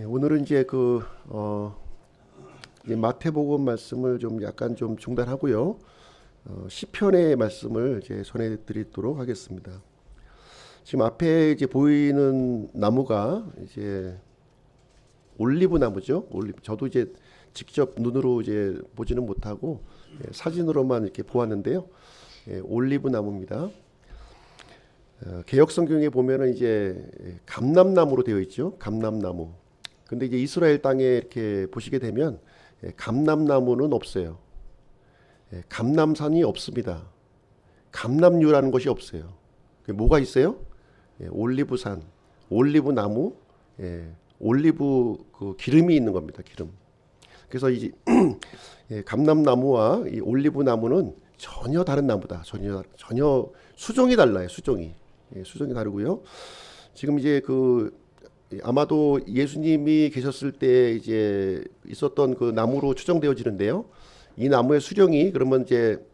오늘은 이제 마태복음 말씀을 좀 약간 좀 중단하고요. 시편의 말씀을 이제 전해드리도록 하겠습니다. 지금 앞에 이제 보이는 나무가 이제 올리브 나무죠. 저도 이제 직접 눈으로 이제 보지는 못하고 사진으로만 이렇게 보았는데요. 올리브 나무입니다. 개역 성경에 보면은 이제 감람나무로 되어 있죠. 감람나무. 근데 이제 이스라엘 땅에 이렇게 보시게 되면 감람나무는 없어요. 감람산이 없습니다. 감람류라는 것이 없어요. 뭐가 있어요? 올리브산, 올리브나무, 올리브 그 기름이 있는 겁니다. 기름. 그래서 이 감람나무와 이 올리브나무는 전혀 다른 나무다. 전혀 수종이 달라요. 수종이 다르고요. 지금 이제 아마도 예수님이 계셨을 때 이제 있었던 그 나무로 추정되어지는데요. 이 나무의 수령이 그러면 이제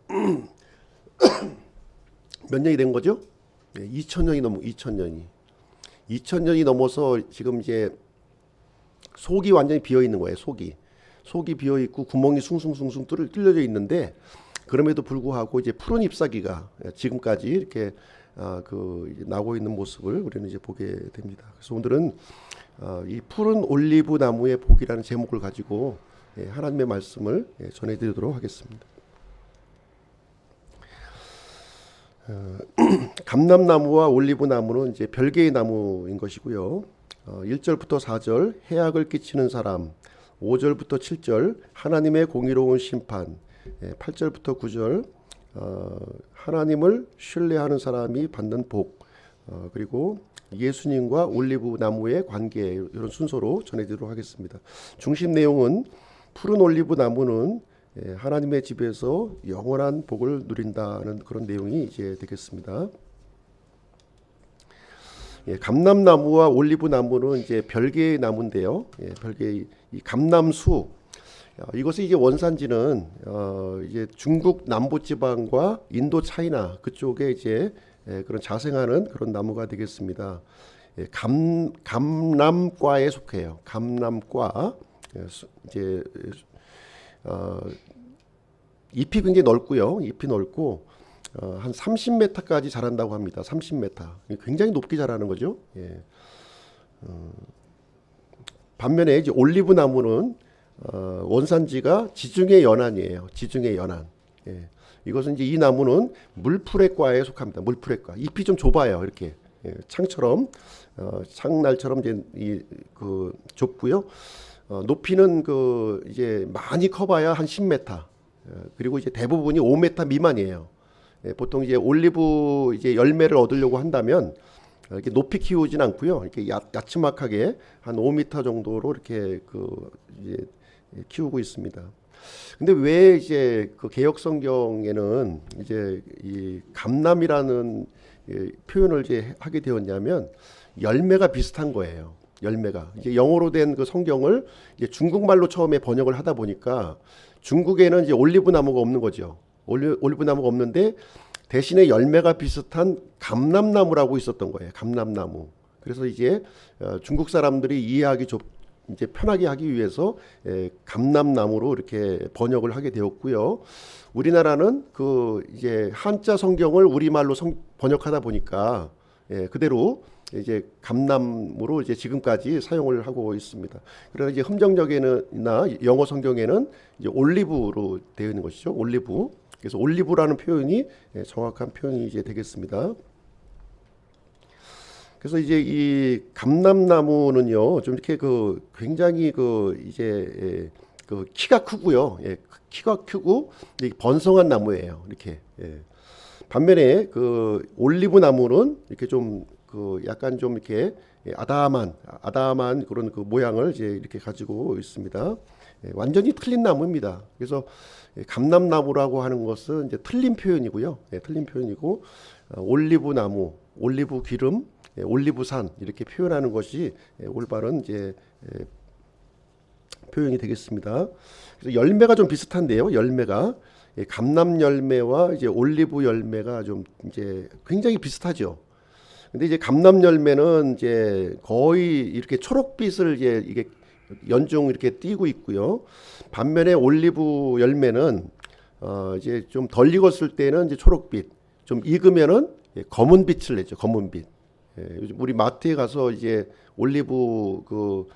몇 년이 된 거죠? 2000년이 넘어서 지금 이제 속이 완전히 비어 있는 거예요. 속이 비어 있고 구멍이 숭숭숭숭 뚫려져 있는데 그럼에도 불구하고 이제 푸른 잎사귀가 지금까지 이렇게 이제 나고 있는 모습을 우리는 이제 보게 됩니다. 그래서 오늘은 이 푸른 올리브 나무의 복이라는 제목을 가지고 하나님의 말씀을 전해드리도록 하겠습니다. 감람나무와 올리브 나무는 이제 별개의 나무인 것이고요. 1절부터 4절 해악을 끼치는 사람, 5절부터 7절 하나님의 공의로운 심판, 8절부터 9절 하나님을 신뢰하는 사람이 받는 복, 그리고 예수님과 올리브 나무의 관계, 이런 순서로 전해드리도록 하겠습니다. 중심 내용은 푸른 올리브 나무는 하나님의 집에서 영원한 복을 누린다는 그런 내용이 이제 되겠습니다. 감람나무와 올리브 나무는 이제 별개의 나무인데요. 별개의 이 감람수, 이것의 이제 원산지는 이제 중국 남부지방과 인도 차이나 그쪽에 이제 그런 자생하는 그런 나무가 되겠습니다. 감람과에 속해요. 감람과. 이제 잎이 굉장히 넓고요. 잎이 넓고 한 30m까지 자란다고 합니다. 30m. 굉장히 높게 자라는 거죠. 반면에 이제 올리브 나무는 원산지가 지중해 연안이에요. 지중해 연안. 이것은 이제 이 나무는 물프레과에 속합니다. 물프레과. 잎이 좀 좁아요. 이렇게 창처럼 창날처럼 이제 좁고요. 높이는 이제 많이 커봐야 한 10m. 그리고 이제 대부분이 5m 미만이에요. 보통 이제 올리브 이제 열매를 얻으려고 한다면 이렇게 높이 키우진 않고요. 이렇게 야츠막하게 한 5m 정도로 이렇게 이제 키우고 있습니다. 근데 왜 이제 개역 성경에는 이제 이 감람이라는 표현을 이제 하게 되었냐면 열매가 비슷한 거예요. 열매가 이제 영어로 된 그 성경을 이제 중국말로 처음에 번역을 하다 보니까 중국에는 이제 올리브 나무가 없는 거죠. 올리브 나무가 없는데 대신에 열매가 비슷한 감람나무라고 있었던 거예요. 감람나무. 그래서 이제 중국 사람들이 이해하기 이제 편하게 하기 위해서 감람나무로 이렇게 번역을 하게 되었고요. 우리나라는 이제 한자 성경을 우리말로 번역하다 보니까 그대로 이제 감람으로 이제 지금까지 사용을 하고 있습니다. 그러나 이제 흠정적에는나 영어 성경에는 이제 올리브로 되어 있는 것이죠. 올리브. 그래서 올리브라는 표현이 정확한 표현이 이제 되겠습니다. 그래서 이제 이 감람나무는요, 좀 이렇게 굉장히 이제 키가 크고요. 키가 크고 번성한 나무예요. 이렇게. 반면에 올리브 나무는 이렇게 좀 약간 좀 이렇게 아담한 그런 모양을 이제 이렇게 가지고 있습니다. 완전히 틀린 나무입니다. 그래서 감람나무라고 하는 것은 이제 틀린 표현이고요. 틀린 표현이고 올리브 나무, 올리브 기름, 올리브산 이렇게 표현하는 것이 올바른 이제 표현이 되겠습니다. 그래서 열매가 좀 비슷한데요. 열매가 감람 열매와 이제 올리브 열매가 좀 이제 굉장히 비슷하죠. 근데 이제 감람 열매는 이제 거의 이렇게 초록빛을 이제 이게 연중 이렇게 띄고 있고요. 반면에 올리브 열매는 이제 좀 덜 익었을 때는 이제 초록빛, 좀 익으면은 검은빛을 내죠. 검은빛. 요즘 우리 마트에 가서 이제 올리브 그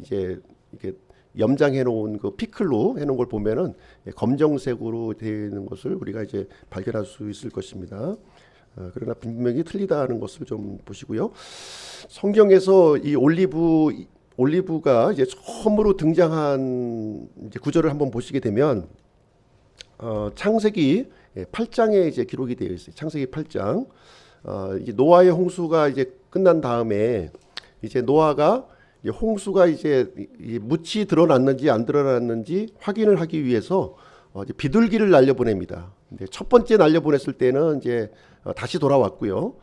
이제 이렇게 염장해 놓은 그 피클로 해 놓은 걸 보면은 검정색으로 되는 것을 우리가 이제 발견할 수 있을 것입니다. 그러나 분명히 틀리다는 것을 좀 보시고요. 성경에서 이 올리브가 이제 처음으로 등장한 이제 구절을 한번 보시게 되면 창세기 8장에 이제 기록이 되어 있어요. 창세기 8장. 이제 노아의 홍수가 이제 끝난 다음에 이제 노아가 이제 홍수가 이제 묻이 드러났는지 안 드러났는지 확인을 하기 위해서 이제 비둘기를 날려보냅니다. 근데 첫 번째 날려보냈을 때는 이제 다시 돌아왔고요.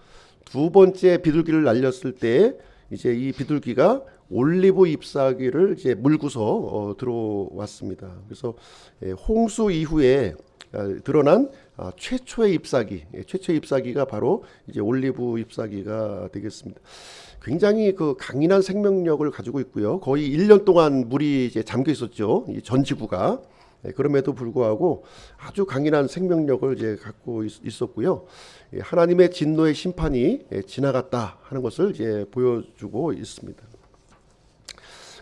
두 번째 비둘기를 날렸을 때 이제 이 비둘기가 올리브 잎사귀를 이제 물고서 들어왔습니다. 그래서 홍수 이후에 드러난 최초의 잎사귀, 최초의 잎사귀가 바로 이제 올리브 잎사귀가 되겠습니다. 굉장히 그 강인한 생명력을 가지고 있고요. 거의 1년 동안 물이 이제 잠겨 있었죠. 이 전 지구가. 그럼에도 불구하고 아주 강인한 생명력을 이제 갖고 있었고요. 하나님의 진노의 심판이 지나갔다 하는 것을 이제 보여주고 있습니다.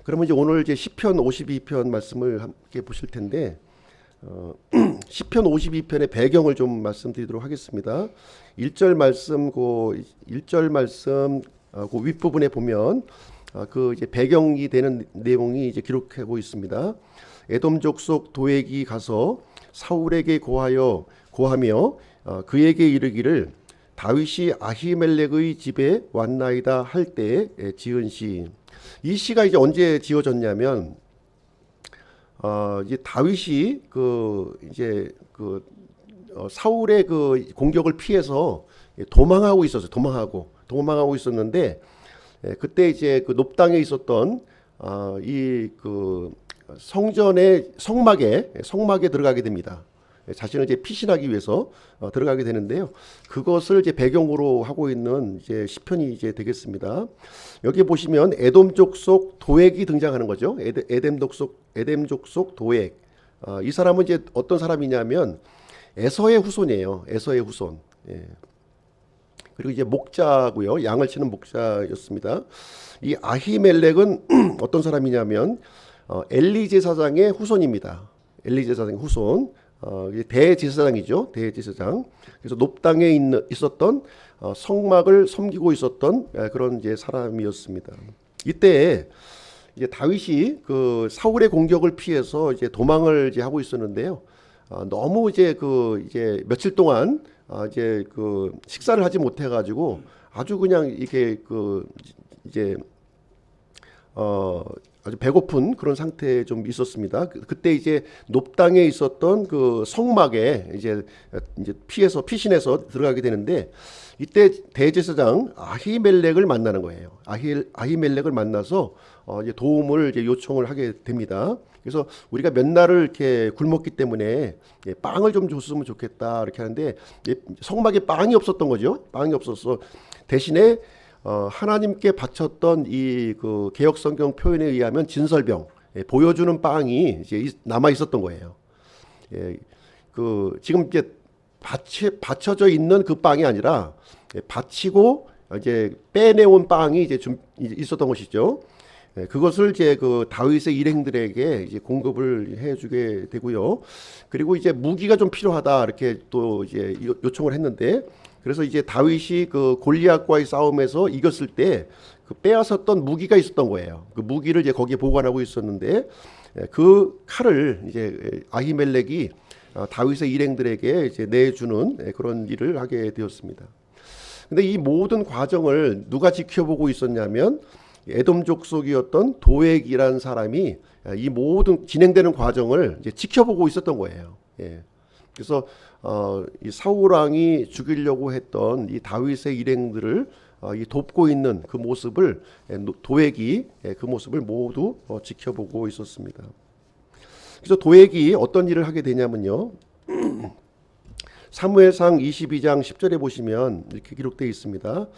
그러면 이제 오늘 이제 시편 52편 말씀을 함께 보실 텐데 시편 52편의 배경을 좀 말씀드리도록 하겠습니다. 1절 말씀 그 1절 말씀 그 윗부분에 보면 그 이제 배경이 되는 내용이 이제 기록하고 있습니다. 에돔 족속 도액이 가서 사울에게 고하며 그에게 이르기를 다윗이 아히멜렉의 집에 왔나이다 할 때에 지은 시. 이 시가 이제 언제 지어졌냐면 이제 다윗이 사울의 그 공격을 피해서 도망하고 있었어요. 도망하고 있었는데 그때 이제 그 높당에 있었던 이 그 성전의 성막에 들어가게 됩니다. 자신을 이제 피신하기 위해서 들어가게 되는데요. 그것을 이제 배경으로 하고 있는 이제 시편이 이제 되겠습니다. 여기 보시면 에돔 족속 도액이 등장하는 거죠. 에돔 족속 도액. 이 사람은 이제 어떤 사람이냐면 에서의 후손이에요. 에서의 후손. 그리고 이제 목자고요. 양을 치는 목자였습니다. 이 아히멜렉은 어떤 사람이냐면 엘리 제사장의 후손입니다. 엘리 제사장의 후손. 대제사장이죠. 대제사장. 그래서 높당에 있었던 성막을 섬기고 있었던 그런 이제 사람이었습니다. 이때 이제 다윗이 그 사울의 공격을 피해서 이제 도망을 이제 하고 있었는데요. 너무 이제 며칠 동안 이제 그 식사를 하지 못해 가지고 아주 그냥 이게 아주 배고픈 그런 상태에 좀 있었습니다. 그때 이제 높당에 있었던 그 성막에 이제 피신해서 들어가게 되는데 이때 대제사장 아히멜렉을 만나는 거예요. 아히멜렉을 만나서 이제 도움을 이제 요청을 하게 됩니다. 그래서 우리가 몇 날을 이렇게 굶었기 때문에 빵을 좀 줬으면 좋겠다 이렇게 하는데 성막에 빵이 없었던 거죠. 빵이 없었어. 대신에 하나님께 바쳤던 이 그 개역 성경 표현에 의하면 진설병, 보여주는 빵이 이제 남아 있었던 거예요. 그 지금 이제 받쳐져 있는 그 빵이 아니라 받치고 이제 빼내온 빵이 이제 좀 있었던 것이죠. 그것을 이제 그 다윗의 일행들에게 이제 공급을 해주게 되고요. 그리고 이제 무기가 좀 필요하다 이렇게 또 이제 요청을 했는데. 그래서 이제 다윗이 그 골리앗과의 싸움에서 이겼을 때 그 빼앗았던 무기가 있었던 거예요. 그 무기를 이제 거기에 보관하고 있었는데 그 칼을 이제 아히멜렉이 다윗의 일행들에게 이제 내주는 그런 일을 하게 되었습니다. 근데 이 모든 과정을 누가 지켜보고 있었냐면 에돔 족속이었던 도액이라는 사람이 이 모든 진행되는 과정을 이제 지켜보고 있었던 거예요. 그래서 이 사울 왕이 죽이려고 했던 이 다윗의 일행들을 이 돕고 있는 그 모습을 도액이 그 모습을 모두 지켜보고 있었습니다. 그래서 도액이 어떤 일을 하게 되냐면요. 사무엘상 22장 10절에 보시면 이렇게 기록되어 있습니다.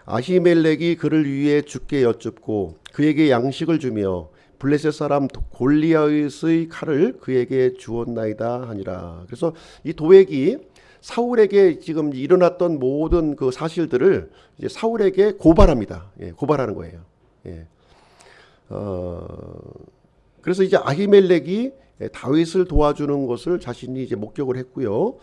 아히멜렉이 그를 위해 주께 여쭙고 그에게 양식을 주며 블레셋 사람 골리앗의 칼을 그에게 주었나이다 하니라. 그래서 이 도액이 사울에게 지금 일어났던 모든 그 사실들을 이제 사울에게 고발합니다. 예, 고발하는 거예요. 예. 그래서 이제 아히멜렉이 다윗을 도와주는 것을 자신이 이제 목격을 했고요.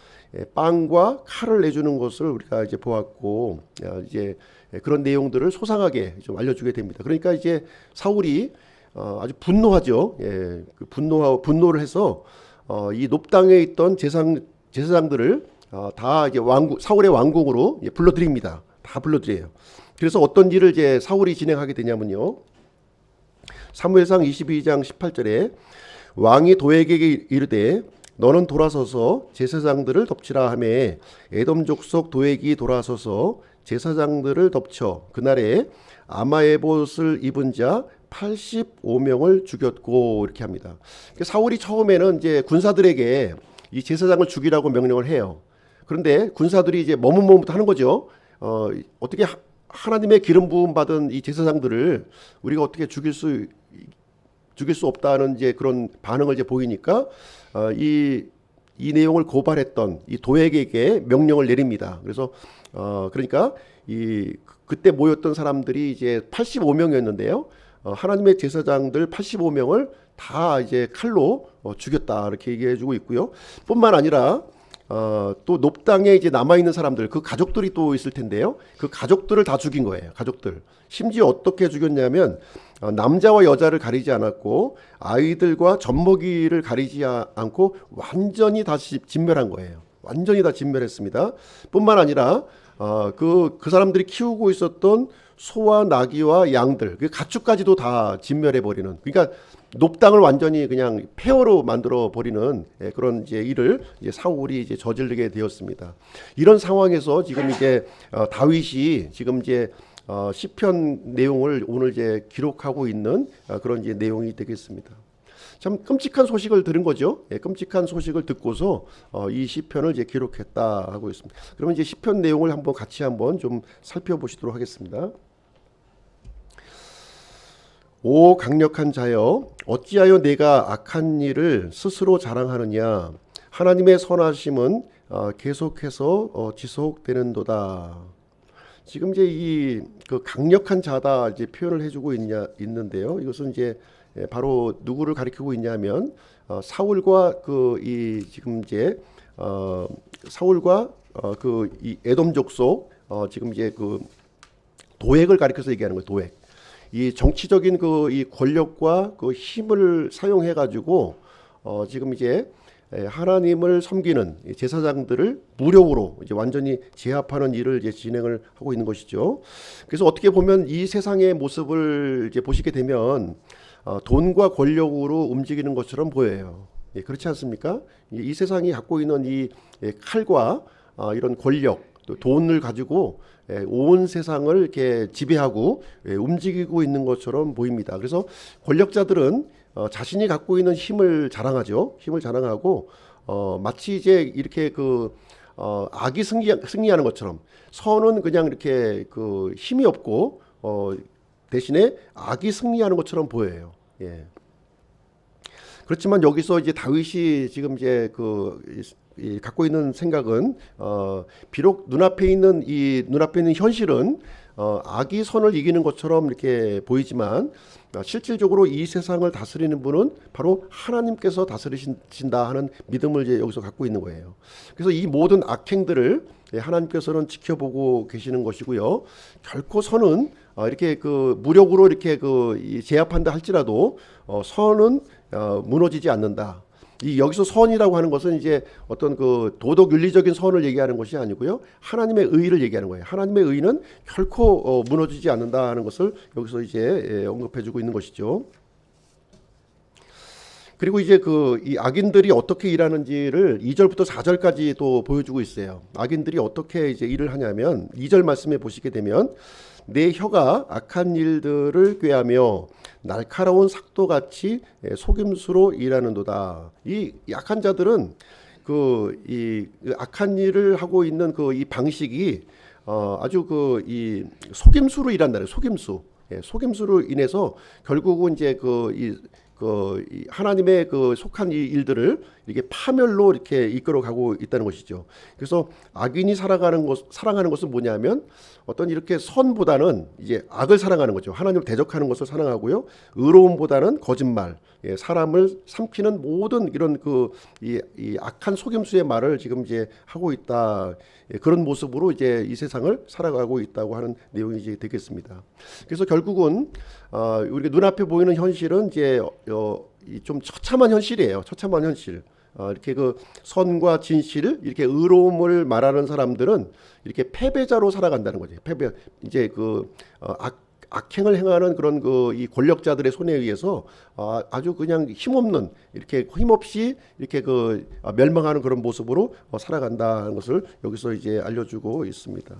빵과 칼을 내주는 것을 우리가 이제 보았고, 이제 그런 내용들을 소상하게 좀 알려주게 됩니다. 그러니까 이제 사울이 아주 분노하죠. 예, 그 분노를 해서 이 높당에 있던 제사장들을 다 이제 사울의 왕궁으로 불러들입니다. 다 불러들여요. 그래서 어떤 일을 이제 사울이 진행하게 되냐면요. 사무엘상 22장 18절에 왕이 도액에게 이르되 너는 돌아서서 제사장들을 덮치라 하매 에돔 족속 도액이 돌아서서 제사장들을 덮쳐 그날에 아마에봇을 입은 자 85명을 죽였고 이렇게 합니다. 사울이 처음에는 이제 군사들에게 이 제사장을 죽이라고 명령을 해요. 그런데 군사들이 이제 머뭇머뭇하는 거죠. 어떻게 하나님의 기름 부음 받은 이 제사장들을 우리가 어떻게 죽일 수 없다는 이제 그런 반응을 이제 보이니까 이 내용을 고발했던 이 도액에게 명령을 내립니다. 그래서 그러니까 그때 모였던 사람들이 이제 85명이었는데요. 하나님의 제사장들 85명을 다 이제 칼로 죽였다 이렇게 얘기해주고 있고요. 뿐만 아니라 또 높당에 이제 남아 있는 사람들 그 가족들이 또 있을 텐데요. 그 가족들을 다 죽인 거예요. 가족들. 심지어 어떻게 죽였냐면 남자와 여자를 가리지 않았고 아이들과 젖먹이를 가리지 않고 완전히 다 진멸한 거예요. 완전히 다 진멸했습니다. 뿐만 아니라 그 사람들이 키우고 있었던 소와 나귀와 양들, 그 가축까지도 다 진멸해 버리는. 그러니까 높당을 완전히 그냥 폐허로 만들어 버리는 그런 이제 일을 이제 사울이 이제 저지르게 되었습니다. 이런 상황에서 지금 이제 다윗이 지금 이제 시편 내용을 오늘 이제 기록하고 있는 그런 이제 내용이 되겠습니다. 참 끔찍한 소식을 들은 거죠. 끔찍한 소식을 듣고서 이 시편을 이제 기록했다 하고 있습니다. 그러면 이제 시편 내용을 같이 한번 좀 살펴보시도록 하겠습니다. 오 강력한 자여 어찌하여 내가 악한 일을 스스로 자랑하느냐. 하나님의 선하심은 계속해서 지속되는도다. 지금 이제 그 강력한 자다 이제 표현을 해주고 있는데요. 이것은 이제 바로 누구를 가리키고 있냐면 사울과 지금 이제 사울과 이 에돔 족속 지금 이제 그 도액을 가리켜서 얘기하는 거예요. 도액. 이 정치적인 이 권력과 그 힘을 사용해 가지고 지금 이제 하나님을 섬기는 제사장들을 무력으로 이제 완전히 제압하는 일을 이제 진행을 하고 있는 것이죠. 그래서 어떻게 보면 이 세상의 모습을 이제 보시게 되면 돈과 권력으로 움직이는 것처럼 보여요. 그렇지 않습니까? 이 세상이 갖고 있는 이 칼과 이런 권력, 또 돈을 가지고 온 세상을 이렇게 지배하고 움직이고 있는 것처럼 보입니다. 그래서 권력자들은 자신이 갖고 있는 힘을 자랑하죠. 힘을 자랑하고 마치 이제 이렇게 악이 승리하는 것처럼 선은 그냥 이렇게 힘이 없고 대신에 악이 승리하는 것처럼 보여요. 예. 그렇지만 여기서 이제 다윗이 지금 이제 갖고 있는 생각은 비록 눈앞에 있는 현실은 악이 선을 이기는 것처럼 이렇게 보이지만 실질적으로 이 세상을 다스리는 분은 바로 하나님께서 다스리신다 하는 믿음을 이제 여기서 갖고 있는 거예요. 그래서 이 모든 악행들을 하나님께서는 지켜보고 계시는 것이고요. 결코 선은 이렇게 무력으로 이렇게 제압한다 할지라도 선은 무너지지 않는다. 여기서 선이라고 하는 것은 이제 어떤 도덕 윤리적인 선을 얘기하는 것이 아니고요. 하나님의 의를 얘기하는 거예요. 하나님의 의는 결코 무너지지 않는다 하는 것을 여기서 이제 언급해주고 있는 것이죠. 그리고 이제 이 악인들이 어떻게 일하는지를 2절부터 4절까지 또 보여주고 있어요. 악인들이 어떻게 이제 일을 하냐면 2절 말씀에 보시게 되면 내 혀가 악한 일들을 꾀하며 날카로운 삭도같이 속임수로 일하는도다. 이 약한 자들은 이 악한 일을 하고 있는 이 방식이 아주 이 속임수로 일한다는 속임수. 예, 속임수로 인해서 결국은 이제 이 하나님의 속한 이 일들을 이렇게 파멸로 이렇게 이끌어가고 있다는 것이죠. 그래서 악인이 사랑하는 것은 뭐냐면 어떤 이렇게 선보다는 이제 악을 사랑하는 거죠. 하나님을 대적하는 것을 사랑하고요. 의로움보다는 거짓말, 예, 사람을 삼키는 모든 이런 이 악한 속임수의 말을 지금 이제 하고 있다. 예, 그런 모습으로 이제 이 세상을 살아가고 있다고 하는 내용이 이제 되겠습니다. 그래서 결국은 우리가 눈앞에 보이는 현실은 이제 좀 처참한 현실이에요. 처참한 현실. 이렇게 선과 진실, 이렇게 의로움을 말하는 사람들은 이렇게 패배자로 살아간다는 거죠. 패배, 이제 악행을 행하는 그런 이 권력자들의 손에 의해서 아주 그냥 힘없는, 이렇게 힘없이 이렇게 멸망하는 그런 모습으로 살아간다는 것을 여기서 이제 알려주고 있습니다.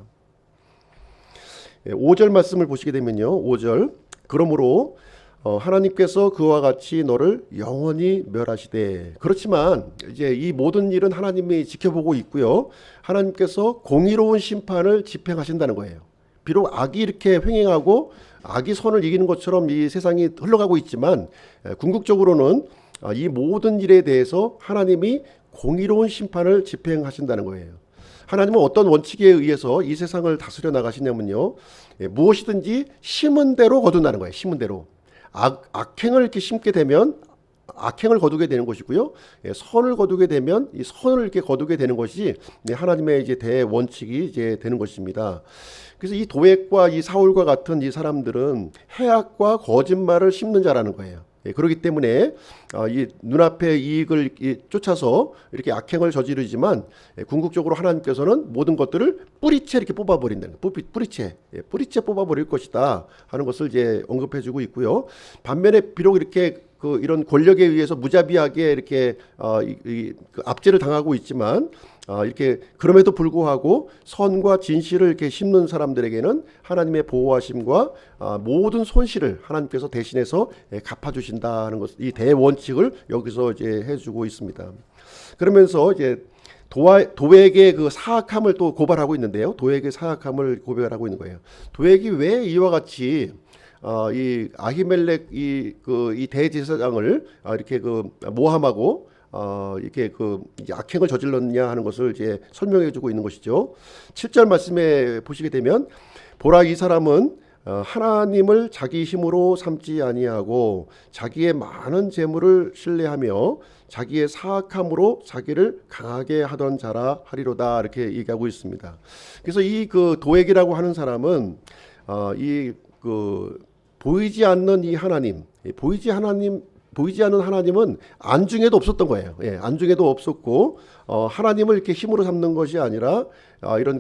5절 말씀을 보시게 되면요. 5절. 그러므로 하나님께서 그와 같이 너를 영원히 멸하시되. 그렇지만 이제 이 모든 일은 하나님이 지켜보고 있고요. 하나님께서 공의로운 심판을 집행하신다는 거예요. 비록 악이 이렇게 횡행하고 악이 선을 이기는 것처럼 이 세상이 흘러가고 있지만 궁극적으로는 이 모든 일에 대해서 하나님이 공의로운 심판을 집행하신다는 거예요. 하나님은 어떤 원칙에 의해서 이 세상을 다스려 나가시냐면요. 무엇이든지 심은 대로 거둔다는 거예요. 심은 대로. 악행을 이렇게 심게 되면 악행을 거두게 되는 것이고요. 선을 거두게 되면 이 선을 이렇게 거두게 되는 것이 하나님의 이제 대원칙이 이제 되는 것입니다. 그래서 이 도액과 이 사울과 같은 이 사람들은 해악과 거짓말을 심는 자라는 거예요. 그렇기 때문에 이 눈앞의 이익을 쫓아서 이렇게 악행을 저지르지만 궁극적으로 하나님께서는 모든 것들을 뿌리채 이렇게 뽑아버린다는 거예요. 뿌리채 뽑아버릴 것이다 하는 것을 이제 언급해주고 있고요. 반면에 비록 이렇게 이런 권력에 의해서 무자비하게 이렇게 압제를 당하고 있지만 이렇게 그럼에도 불구하고 선과 진실을 이렇게 심는 사람들에게는 하나님의 보호하심과 모든 손실을 하나님께서 대신해서 갚아주신다는 것, 이 대원칙을 여기서 이제 해주고 있습니다. 그러면서 이제 도액의 사악함을 또 고발하고 있는데요. 도액의 사악함을 고발하고 있는 거예요. 도액이 왜 이와 같이 이 아히멜렉 이 대제사장을 이렇게 모함하고 이렇게 악행을 저질렀냐 하는 것을 이제 설명해주고 있는 것이죠. 7절 말씀에 보시게 되면 보라 이 사람은 하나님을 자기 힘으로 삼지 아니하고 자기의 많은 재물을 신뢰하며 자기의 사악함으로 자기를 강하게 하던 자라 하리로다 이렇게 얘기하고 있습니다. 그래서 이 도액이라고 하는 사람은 보이지 않는 이 하나님, 보이지 않는 하나님은 안중에도 없었던 거예요. 예, 안중에도 없었고 하나님을 이렇게 힘으로 삼는 것이 아니라 이런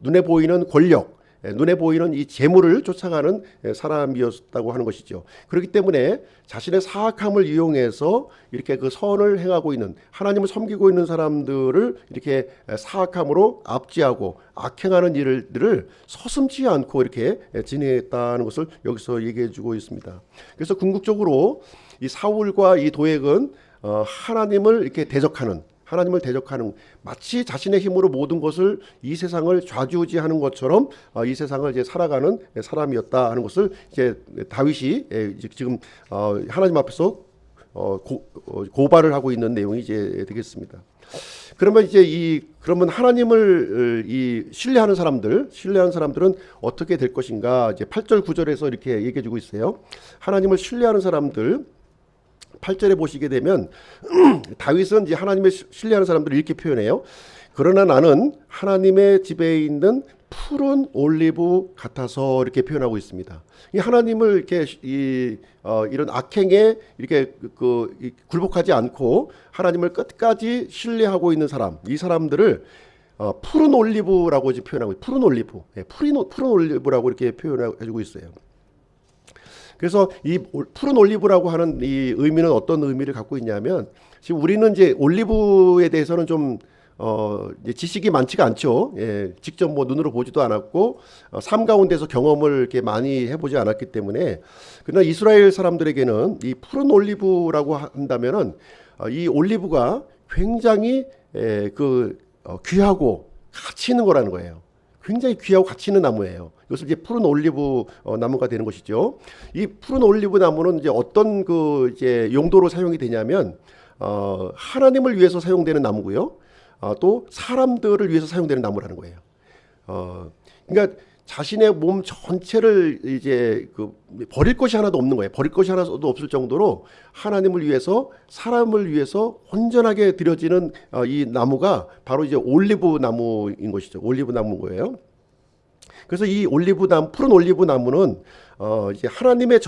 눈에 보이는 권력, 눈에 보이는 이 재물을 쫓아가는 사람이었다고 하는 것이죠. 그렇기 때문에 자신의 사악함을 이용해서 이렇게 선을 행하고 있는, 하나님을 섬기고 있는 사람들을 이렇게 사악함으로 압제하고 악행하는 일들을 서슴지 않고 이렇게 진행했다는 것을 여기서 얘기해 주고 있습니다. 그래서 궁극적으로 이 사울과 이 도액은 하나님을 이렇게 대적하는, 마치 자신의 힘으로 모든 것을 이 세상을 좌지우지하는 것처럼 이 세상을 이제 살아가는 사람이었다 하는 것을 이제 다윗이 지금 하나님 앞에서 고발을 하고 있는 내용이 이제 되겠습니다. 그러면 이제 그러면 하나님을 신뢰하는 사람들은 어떻게 될 것인가? 이제 8절 9절에서 이렇게 얘기해 주고 있어요. 하나님을 신뢰하는 사람들 8절에 보시게 되면 다윗은 이제 하나님을 신뢰하는 사람들을 이렇게 표현해요. 그러나 나는 하나님의 집에 있는 푸른 올리브 같아서 이렇게 표현하고 있습니다. 이 하나님을 이렇게 이런 악행에 이렇게 굴복하지 않고 하나님을 끝까지 신뢰하고 있는 사람, 이 사람들을 푸른 올리브라고 이제 표현하고 있어요. 푸른 올리브, 푸른 올리브라고 이렇게 표현해주고 있어요. 그래서 이 푸른 올리브라고 하는 이 의미는 어떤 의미를 갖고 있냐면, 지금 우리는 이제 올리브에 대해서는 좀 이제 지식이 많지가 않죠. 예, 직접 눈으로 보지도 않았고 삶 가운데서 경험을 이렇게 많이 해보지 않았기 때문에. 그러나 이스라엘 사람들에게는 이 푸른 올리브라고 한다면은 이 올리브가 굉장히 귀하고 가치 있는 거라는 거예요. 굉장히 귀하고 가치 있는 나무예요. 이것을 이제 푸른 올리브 나무가 되는 것이죠. 이 푸른 올리브 나무는 이제 어떤 이제 용도로 사용이 되냐면 하나님을 위해서 사용되는 나무고요. 또 사람들을 위해서 사용되는 나무라는 거예요. 그러니까 자신의 몸 전체를 이제 버릴 것이 하나도 없는 거예요. 버릴 것이 하나도 없을 정도로 하나님을 위해서 사람을 위해서 온전하게 드려지는 이 나무가 바로 이제 올리브 나무인 것이죠. 올리브 나무인 거예요. 그래서 이 올리브 나무, 푸른 올리브 나무는 이제 하나님의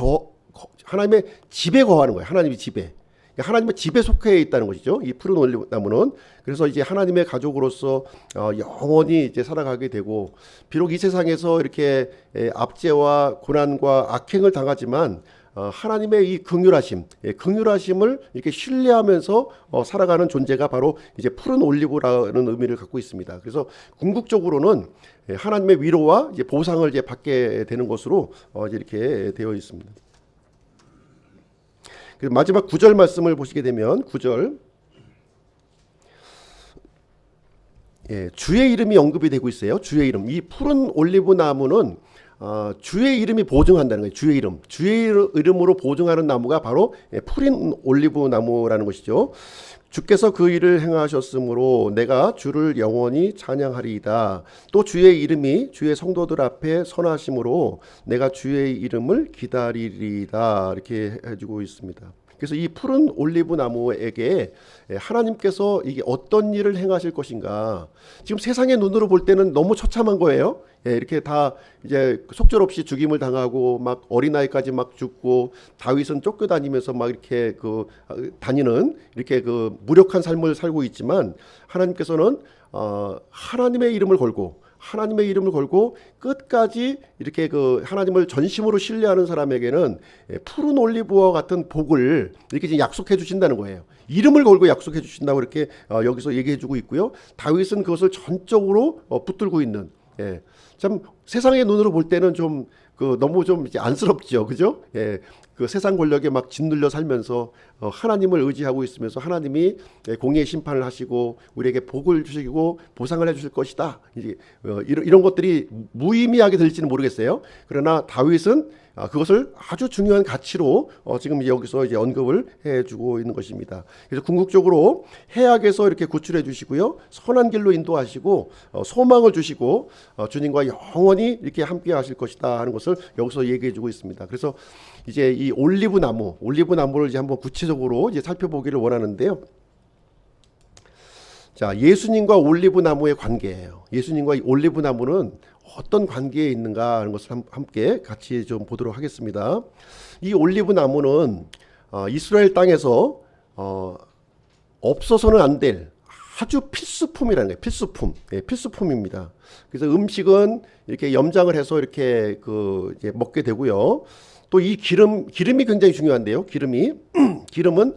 집에 거하는 거예요. 하나님의 집에. 하나님의 집에 속해 있다는 것이죠. 이 푸른 올리브 나무는. 그래서 이제 하나님의 가족으로서 영원히 이제 살아가게 되고, 비록 이 세상에서 이렇게 압제와 고난과 악행을 당하지만 하나님의 이 긍휼하심을 이렇게 신뢰하면서 살아가는 존재가 바로 이제 푸른 올리브라는 의미를 갖고 있습니다. 그래서 궁극적으로는 하나님의 위로와 이제 보상을 이제 받게 되는 것으로 이제 이렇게 되어 있습니다. 마지막 9절 말씀을 보시게 되면 9절, 주의 이름이 언급이 되고 있어요. 주의 이름. 이 푸른 올리브 나무는 주의 이름이 보증한다는 거예요. 주의 이름. 주의 이름으로 보증하는 나무가 바로 푸른 올리브 나무라는 것이죠. 주께서 그 일을 행하셨으므로 내가 주를 영원히 찬양하리이다. 또 주의 이름이 주의 성도들 앞에 선하심으로 내가 주의 이름을 기다리리이다. 이렇게 해주고 있습니다. 그래서 이 푸른 올리브 나무에게 하나님께서 이게 어떤 일을 행하실 것인가, 지금 세상의 눈으로 볼 때는 너무 처참한 거예요. 이렇게 다 이제 속절없이 죽임을 당하고 막 어린아이까지 막 죽고 다윗은 쫓겨다니면서 막 이렇게 다니는 이렇게 무력한 삶을 살고 있지만, 하나님께서는 하나님의 이름을 걸고 끝까지 이렇게 하나님을 전심으로 신뢰하는 사람에게는 푸른 올리브와 같은 복을 이렇게 약속해 주신다는 거예요. 이름을 걸고 약속해 주신다고 이렇게 여기서 얘기해 주고 있고요. 다윗은 그것을 전적으로 붙들고 있는, 참 세상의 눈으로 볼 때는 좀 너무 좀 이제 안쓰럽죠, 그죠? 세상 권력에 막 짓눌려 살면서 하나님을 의지하고 있으면서 하나님이 공의의 심판을 하시고 우리에게 복을 주시고 보상을 해주실 것이다. 이제 이런 것들이 무의미하게 들릴지는 모르겠어요. 그러나 다윗은 그것을 아주 중요한 가치로 지금 여기서 이제 언급을 해주고 있는 것입니다. 그래서 궁극적으로 해악에서 이렇게 구출해 주시고요, 선한 길로 인도하시고 소망을 주시고 주님과 영원히 이렇게 함께하실 것이다 하는 것을 여기서 얘기해주고 있습니다. 그래서 이제 이 올리브 나무를 이제 한번 구체적으로 이제 살펴보기를 원하는데요. 자, 예수님과 올리브 나무의 관계예요. 예수님과 이 올리브 나무는 어떤 관계에 있는가 하는 것을 함께 같이 좀 보도록 하겠습니다. 이 올리브 나무는 이스라엘 땅에서 없어서는 안 될 아주 필수품이라는 거예요. 필수품입니다. 그래서 음식은 이렇게 염장을 해서 이렇게 이제 먹게 되고요. 또 이 기름이 굉장히 중요한데요. 기름은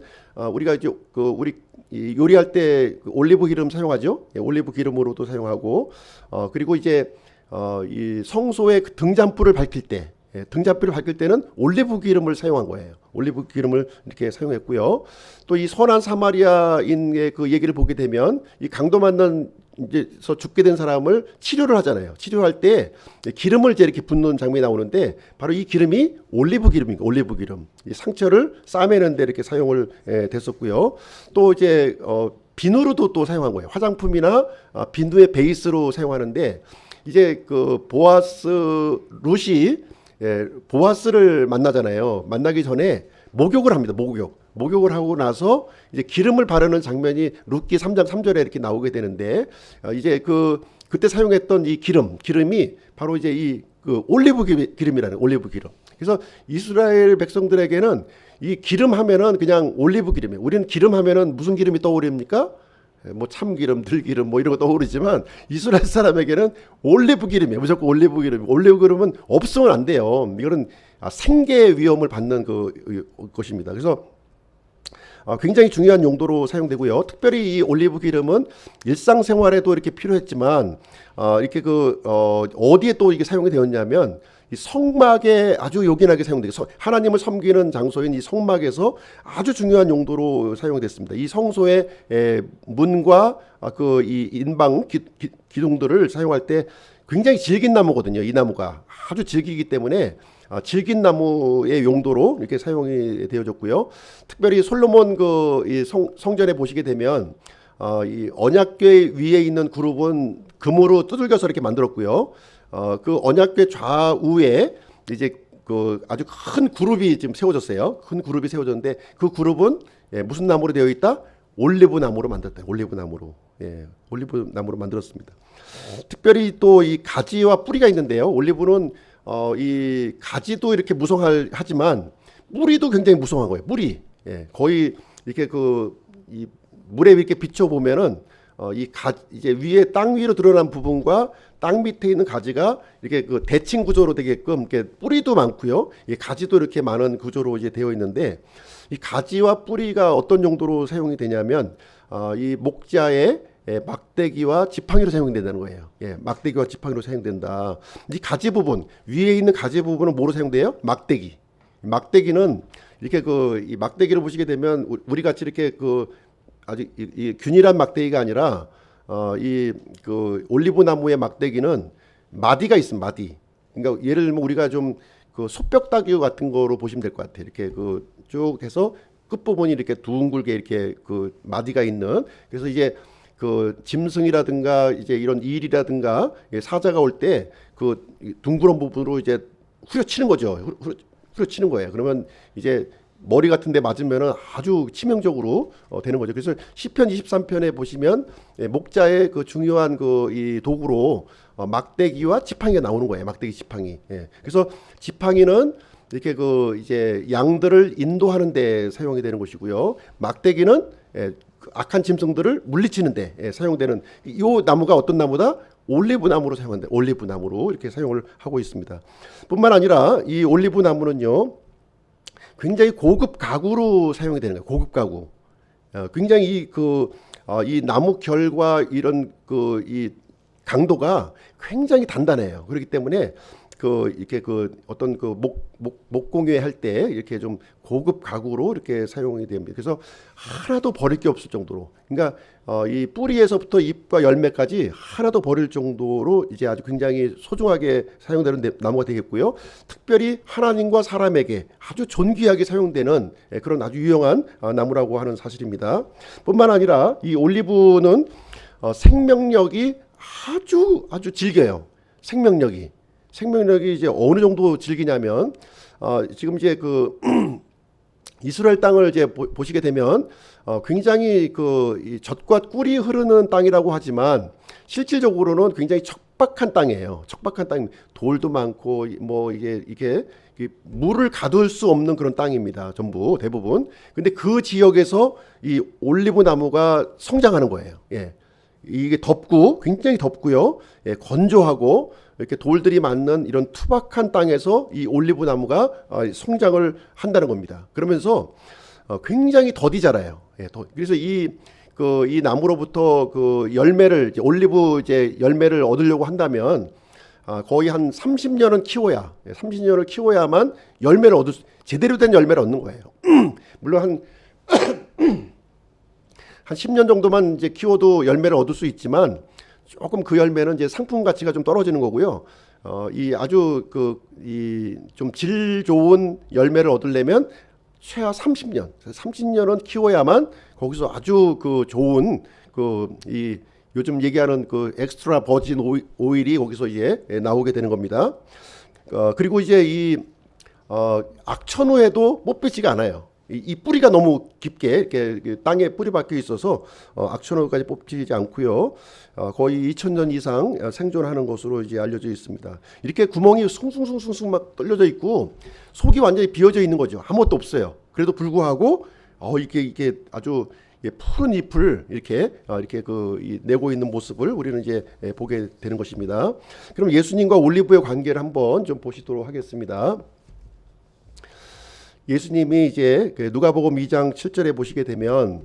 우리가 이제 우리 요리할 때 올리브 기름 사용하죠. 올리브 기름으로도 사용하고, 그리고 이제 이 성소의 등잔불을 밝힐 때는 올리브 기름을 사용한 거예요. 올리브 기름을 이렇게 사용했고요. 또 이 선한 사마리아인의 그 얘기를 보게 되면 이 강도 맞는 이제서 죽게 된 사람을 치료를 하잖아요. 치료할 때 기름을 이제 이렇게 붓는 장면이 나오는데, 바로 이 기름이 올리브 기름입니다. 올리브 기름. 이 상처를 싸매는데 이렇게 사용을 됐었고요. 또 이제 비누로도 또 사용한 거예요. 화장품이나 비누의 베이스로 사용하는데, 이제 보아스 룻이 보아스를 만나잖아요. 만나기 전에 목욕을 합니다. 목욕을 하고 나서 이제 기름을 바르는 장면이 룻기 3장 3절에 이렇게 나오게 되는데, 이제 그때 사용했던 이 기름이 바로 이제 이 올리브 기름이라는 올리브 기름. 그래서 이스라엘 백성들에게는 이 기름 하면은 그냥 올리브 기름이에요. 우리는 기름 하면은 무슨 기름이 떠오릅니까? 뭐 참기름, 들기름 뭐 이런 거 떠오르지만, 이스라엘 사람에게는 올리브 기름이에요. 무조건 올리브 기름. 올리브 기름은 없으면 안 돼요. 이거는 생계 위험을 받는 것입니다. 그래서 굉장히 중요한 용도로 사용되고요. 특별히 이 올리브 기름은 일상생활에도 이렇게 필요했지만, 이렇게 어디에 또 이게 사용이 되었냐면, 이 성막에 아주 요긴하게 사용되고 하나님을 섬기는 장소인 이 성막에서 아주 중요한 용도로 사용됐습니다. 이 성소의 문과 그 이 인방 기둥들을 사용할 때 굉장히 질긴 나무거든요. 이 나무가 아주 질기기 때문에 질긴 나무의 용도로 이렇게 사용이 되어졌고요. 특별히 솔로몬 그 이 성전에 보시게 되면 이 언약궤 위에 있는 그룹은 금으로 두들겨서 이렇게 만들었고요. 그 언약궤 좌우에 이제 그 아주 큰 그룹이 지금 세워졌어요. 큰 그룹이 세워졌는데 그 그룹은 무슨 나무로 되어 있다? 올리브 나무로 만들었다. 올리브 나무로. 올리브 나무로 만들었습니다. 특별히 또 이 가지와 뿌리가 있는데요. 올리브는 이 가지도 이렇게 무성하지만 뿌리도 굉장히 무성한 거예요. 뿌리. 거의 이렇게 이 물에 이렇게 비춰 보면은 이제 위에 땅 위로 드러난 부분과 땅 밑에 있는 가지가 이렇게 그 대칭 구조로 되게끔 이렇게 뿌리도 많고요. 이 가지도 이렇게 많은 구조로 이제 되어 있는데 이 가지와 뿌리가 어떤 용도로 사용이 되냐면 이 목자의 막대기와 지팡이로 사용된다는 거예요. 막대기와 지팡이로 사용된다. 이 가지 부분 위에 있는 가지 부분은 뭐로 사용돼요? 막대기. 막대기는 이렇게 이 막대기를 보시게 되면 우리 같이 이렇게 아주 이 균일한 막대기가 아니라 이 올리브 나무의 막대기는 마디가 있습니다. 마디. 그러니까 예를 들면 우리가 좀 솥벽다귀 같은 거로 보시면 될 것 같아요. 이렇게 쭉 해서 끝 부분이 이렇게 둥글게 이렇게 마디가 있는. 그래서 이제 짐승이라든가 이제 이런 일이라든가 사자가 올 때 둥그런 부분으로 이제 후려치는 거죠. 후려치는 거예요. 그러면 이제 머리 같은 데 맞으면 아주 치명적으로 되는 거죠. 그래서 시편 23편에 보시면 목자의 중요한 이 도구로 막대기와 지팡이가 나오는 거예요. 막대기 지팡이. 그래서 지팡이는 이렇게 이제 양들을 인도하는 데 사용이 되는 것이고요. 막대기는 악한 짐승들을 물리치는 데 사용되는 이 나무가 어떤 나무다? 올리브 나무로 사용한다. 올리브 나무로 이렇게 사용을 하고 있습니다. 뿐만 아니라 이 올리브 나무는요. 굉장히 고급 가구로 사용이 되는 거예요. 고급 가구. 굉장히 이 나무 결과 이런 이 강도가 굉장히 단단해요. 그렇기 때문에 이렇게 어떤 목공예 할 때 이렇게 좀 고급 가구로 이렇게 사용이 됩니다. 그래서 하나도 버릴 게 없을 정도로. 그러니까 이 뿌리에서부터 잎과 열매까지 하나도 버릴 정도로 이제 아주 굉장히 소중하게 사용되는 나무가 되겠고요. 특별히 하나님과 사람에게 아주 존귀하게 사용되는 그런 아주 유용한 나무라고 하는 사실입니다. 뿐만 아니라 이 올리브는 생명력이 아주 질겨요. 생명력이 이제 어느 정도 질기냐면 지금 이제 이스라엘 땅을 이제 보시게 되면 굉장히 이 젖과 꿀이 흐르는 땅이라고 하지만 실질적으로는 굉장히 척박한 땅이에요. 척박한 땅, 돌도 많고 뭐 이게 물을 가둘 수 없는 그런 땅입니다. 전부 대부분. 근데 그 지역에서 이 올리브 나무가 성장하는 거예요. 이게 굉장히 덥고요. 건조하고 이렇게 돌들이 많는 이런 투박한 땅에서 이 올리브 나무가 성장을 한다는 겁니다. 그러면서 굉장히 더디 자라요. 그래서 이 나무로부터 열매를 올리브 열매를 얻으려고 한다면 거의 한 30년은 키워야 30년을 키워야만 제대로 된 열매를 얻는 거예요. 물론 한 10년 정도만 이제 키워도 열매를 얻을 수 있지만 조금 그 열매는 이제 상품 가치가 좀 떨어지는 거고요. 이 아주 좀 질 좋은 열매를 얻으려면 최하 30년은 키워야만 거기서 아주 좋은 이 요즘 얘기하는 엑스트라 버진 오일이 거기서 이제 나오게 되는 겁니다. 그리고 이제 이 악천후에도 뽑히지가 않아요. 이 뿌리가 너무 깊게 이렇게 땅에 뿌리 박혀 있어서 악천후까지 뽑히지 않고요. 거의 2000년 이상 생존하는 것으로 이제 알려져 있습니다. 이렇게 구멍이 숭숭숭숭 막 뚫려져 있고 속이 완전히 비어져 있는 거죠. 아무것도 없어요. 그래도 불구하고 이게 아주 푸른 잎을 이렇게 내고 있는 모습을 우리는 이제 보게 되는 것입니다. 그럼 예수님과 올리브의 관계를 한번 좀 보시도록 하겠습니다. 예수님이 이제 누가복음 2장 7절에 보시게 되면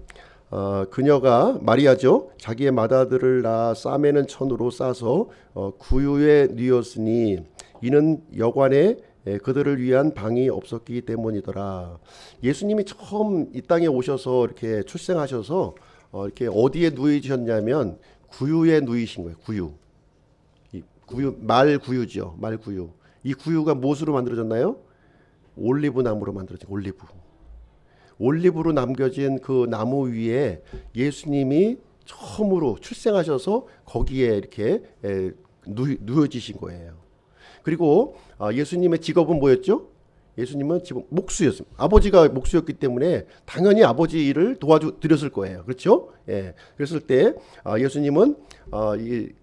그녀가 마리아죠. 자기의 맏아들을 낳아 싸매는 천으로 싸서 구유에 뉘었으니 이는 여관에 그들을 위한 방이 없었기 때문이더라. 예수님이 처음 이 땅에 오셔서 이렇게 출생하셔서 이렇게 어디에 누이셨냐면 구유에 누이신 거예요. 구유. 이 구유 말 구유죠. 말 구유. 이 구유가 무엇으로 만들어졌나요? 올리브 나무로 만들어진 올리브. 올리브로 남겨진 그 나무 위에 예수님이 처음으로 출생하셔서 거기에 이렇게 누워지신 거예요. 그리고 예수님의 직업은 뭐였죠? 예수님은 지금 목수였습니다. 아버지가 목수였기 때문에 당연히 아버지 일을 도와드렸을 거예요. 그렇죠? 예. 그랬을 때 예수님은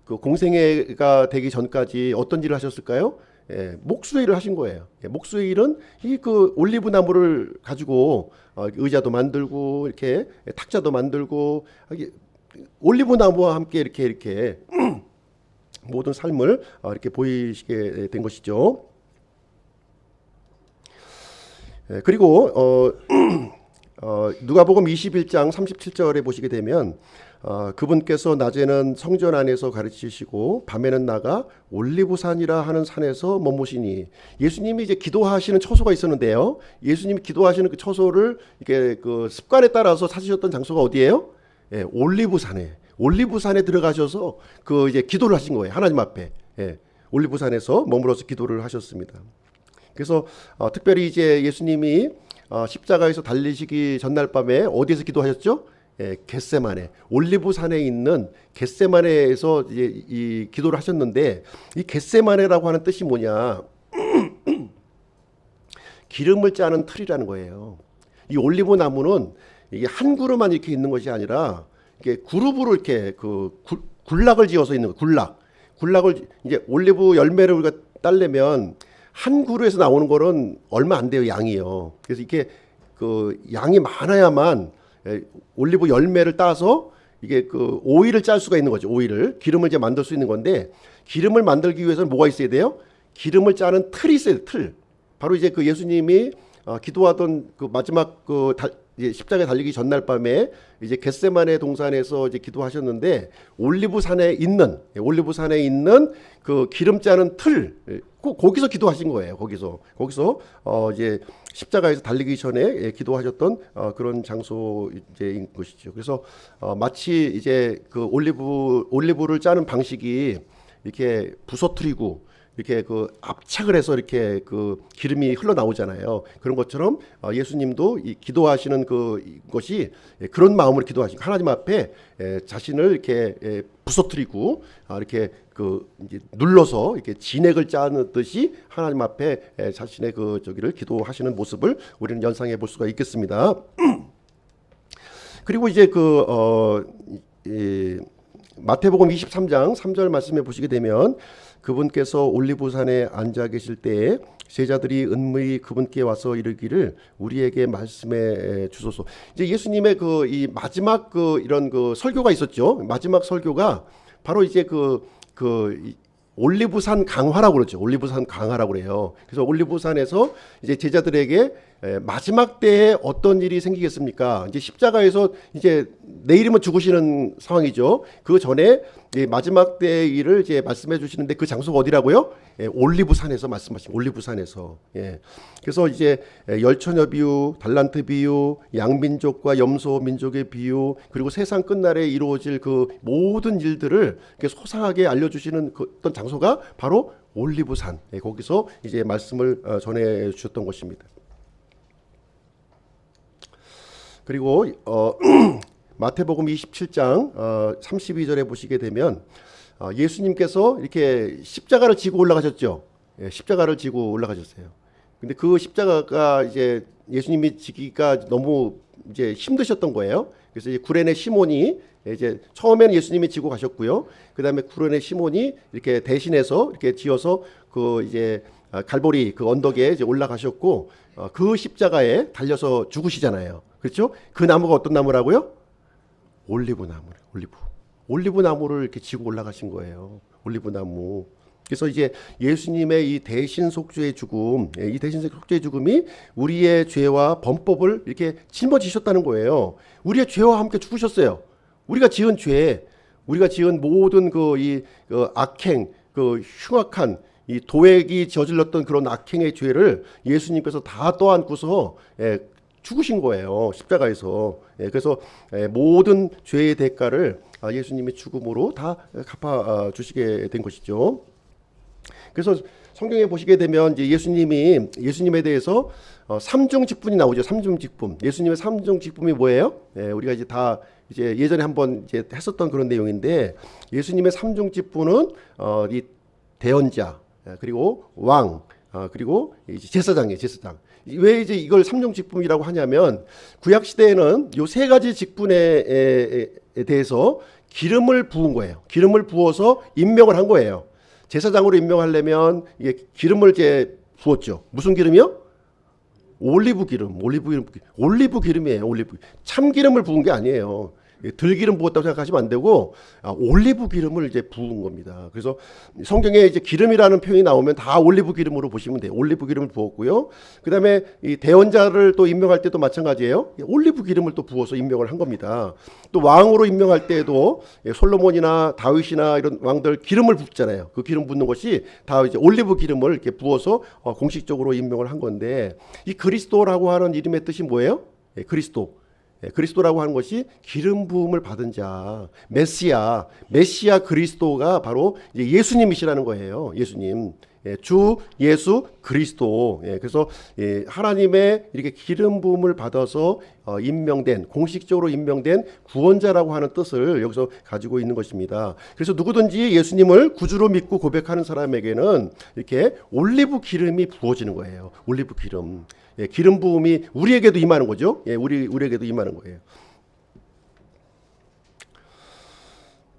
그 공생애가 되기 전까지 어떤 일을 하셨을까요? 예, 목수의 일을 하신 거예요. 예, 목수의 일은 이 그 올리브 나무를 가지고 의자도 만들고 이렇게 탁자도 만들고 올리브 나무와 함께 이렇게 모든 삶을 이렇게 보이시게 된 것이죠. 예, 그리고 누가복음 21장 37절에 보시게 되면 그분께서 낮에는 성전 안에서 가르치시고 밤에는 나가 올리브산이라 하는 산에서 머무시니, 예수님이 이제 기도하시는 처소가 있었는데요. 예수님이 기도하시는 그 처소를 이렇게 그 습관에 따라서 찾으셨던 장소가 어디예요? 예, 올리브산에 들어가셔서 그 이제 기도를 하신 거예요. 하나님 앞에. 예, 올리브산에서 머물러서 기도를 하셨습니다. 그래서 특별히 이제 예수님이 십자가에서 달리시기 전날 밤에 어디에서 기도하셨죠? 예, 겟세마네, 올리브산에 있는 겟세마네에서 이제 이 기도를 하셨는데, 이 겟세마네라고 하는 뜻이 뭐냐? 기름을 짜는 틀이라는 거예요. 이 올리브 나무는 이게 한 그루만 이렇게 있는 것이 아니라 이게 그룹으로 이렇게 굴락을 지어서 있는 거예요. 굴락을 이제 올리브 열매를 우리가 따려면 한 그루에서 나오는 거는 얼마 안 돼요, 양이요. 그래서 이게 그 양이 많아야만 올리브 열매를 따서 이게 그 오일을 짤 수가 있는 거죠. 오일을, 기름을 이제 만들 수 있는 건데, 기름을 만들기 위해서는 뭐가 있어야 돼요? 기름을 짜는 틀이 있어야 돼요. 틀. 바로 이제 그 예수님이 기도하던 그 마지막 이제 십자가에 달리기 전날 밤에 이제 겟세마네 동산에서 이제 기도하셨는데, 올리브산에 있는 그 기름 짜는 틀, 거기서 기도하신 거예요. 거기서 이제 십자가에서 달리기 전에 기도하셨던 그런 장소인 것이죠. 그래서 마치 이제 그 올리브를 짜는 방식이 이렇게 부서뜨리고 이렇게 그 압착을 해서 이렇게 그 기름이 흘러나오잖아요. 그런 것처럼 예수님도 이 기도하시는 것이 그런 마음으로 기도하시고, 하나님 앞에 자신을 이렇게 부서뜨리고 이렇게 그 이제 눌러서 이렇게 진액을 짜듯이 하나님 앞에 자신의 그 저기를 기도하시는 모습을 우리는 연상해 볼 수가 있겠습니다. 그리고 이제 마태복음 23장 3절 말씀해 보시게 되면, 그분께서 올리브산에 앉아 계실 때에 제자들이 은밀히 그분께 와서 이르기를 우리에게 말씀해 주소서. 이제 예수님의 이 마지막 이런 설교가 있었죠. 마지막 설교가 바로 이제 올리브산 강화라고 그러죠. 올리브산 강화라고 그래요. 그래서 올리브산에서 이제 제자들에게 마지막 때에 어떤 일이 생기겠습니까? 이제 십자가에서 이제 내일이면 죽으시는 상황이죠. 그 전에 마지막 때의 일을 이제 말씀해 주시는데, 그 장소가 어디라고요? 올리브산에서 말씀하신 올리브산에서. 예. 그래서 이제 열처녀 비유, 달란트 비유, 양민족과 염소 민족의 비유, 그리고 세상 끝날에 이루어질 그 모든 일들을 이렇게 소상하게 알려주시는 어떤 장소가 바로 올리브산. 거기서 이제 말씀을 전해 주셨던 것입니다. 그리고 마태복음 27장 32절에 보시게 되면 예수님께서 이렇게 십자가를 지고 올라가셨죠. 예, 십자가를 지고 올라가셨어요. 근데 그 십자가가 이제 예수님이 지기가 너무 이제 힘드셨던 거예요. 그래서 이제 구레네 시몬이 이제 처음에는 예수님이 지고 가셨고요. 그다음에 구레네 시몬이 이렇게 대신해서 이렇게 지어서 이제 갈보리 언덕에 이제 올라가셨고, 그 십자가에 달려서 죽으시잖아요. 그렇죠? 그 나무가 어떤 나무라고요? 올리브 나무를 이렇게 지고 올라가신 거예요. 올리브 나무. 그래서 이제 예수님의 이 대신 속죄의 죽음, 이 대신 속죄의 죽음이 우리의 죄와 범법을 이렇게 짊어지셨다는 거예요. 우리의 죄와 함께 죽으셨어요. 우리가 지은 죄, 우리가 지은 모든 악행, 흉악한 이 도액이 저질렀던 그런 악행의 죄를 예수님께서 다 떠안고서 죽으신 거예요. 십자가에서. 그래서 모든 죄의 대가를 예수님의 죽음으로 다 갚아 주시게 된 것이죠. 그래서 성경에 보시게 되면 이제 예수님에 대해서 삼중 직분이 나오죠. 삼중 직분. 예수님의 삼중 직분이 뭐예요? 우리가 이제 다 이제 예전에 한번 이제 했었던 그런 내용인데, 예수님의 삼중 직분은 이 대언자, 그리고 왕, 그리고 이제 제사장이에요. 제사장. 왜 이제 이걸 삼중 직분이라고 하냐면, 구약 시대에는 요 세 가지 직분에 대해서 기름을 부은 거예요. 기름을 부어서 임명을 한 거예요. 제사장으로 임명하려면 이게 기름을 이제 부었죠. 무슨 기름이요? 올리브 기름이에요. 올리브. 참기름을 부은 게 아니에요. 들기름 부었다고 생각하시면 안 되고, 올리브 기름을 이제 부은 겁니다. 그래서 성경에 이제 기름이라는 표현이 나오면 다 올리브 기름으로 보시면 돼요. 올리브 기름을 부었고요. 그 다음에 이 대언자를 또 임명할 때도 마찬가지예요. 올리브 기름을 또 부어서 임명을 한 겁니다. 또 왕으로 임명할 때도 솔로몬이나 다윗이나 이런 왕들 기름을 붓잖아요. 그 기름 붓는 것이 다 이제 올리브 기름을 이렇게 부어서 공식적으로 임명을 한 건데, 이 그리스도라고 하는 이름의 뜻이 뭐예요? 그리스도라고 하는 것이 기름 부음을 받은 자, 메시아 그리스도가 바로 이제 예수님이시라는 거예요. 예수님, 주 예수 그리스도. 그래서 하나님의 이렇게 기름 부음을 받아서 공식적으로 임명된 구원자라고 하는 뜻을 여기서 가지고 있는 것입니다. 그래서 누구든지 예수님을 구주로 믿고 고백하는 사람에게는 이렇게 올리브 기름이 부어지는 거예요. 올리브 기름. 기름 부음이 우리에게도 임하는 거죠. 우리에게도 임하는 거예요.